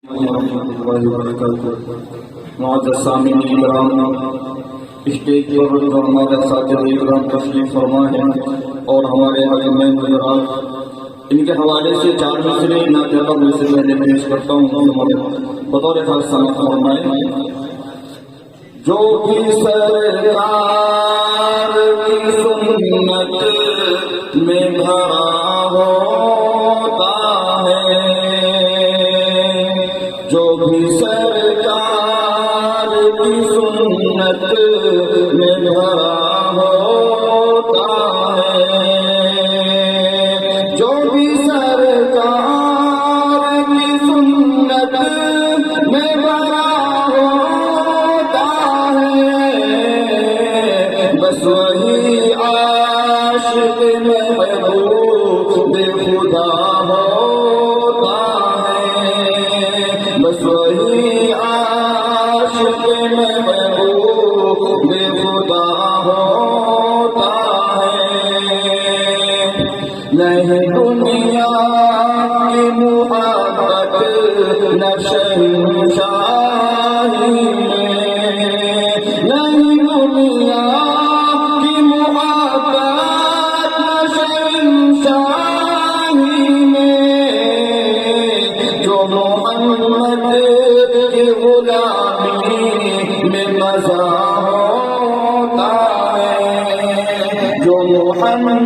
ورحمۃ اللہ وبرکاتہ۔ معزز سامعین کرام، اسٹیج پر جو ہمارے اساتذہ کرام تشریف فرما ہے اور ہمارے حاکمین حضرات، ان کے حوالے سے 4 مصرے نعت میں سے پہلے پیش کرتا ہوں، بطور خاص سماعت فرمائیں۔ جو بھی سرکار کی سنت میں بھرا ہوتا ہے، جو بھی سرکار کی سنت میں بھرا ہوتا ہے، جو بھی سرکار کی سنت میں بھرا ہوتا ہے، بس وہی عاشق محبوب خدا ہوتا ہے، بس وہی عاشق محبوب خدا ہوتا ہے۔ نہیں دنیا کی محبت نہ شہنشاہی میں، نہیں دنیا کی محبت نہ شہنشاہی میں، جو محمد کی غلامی میں مزہ ہوتا ہے، جو محمد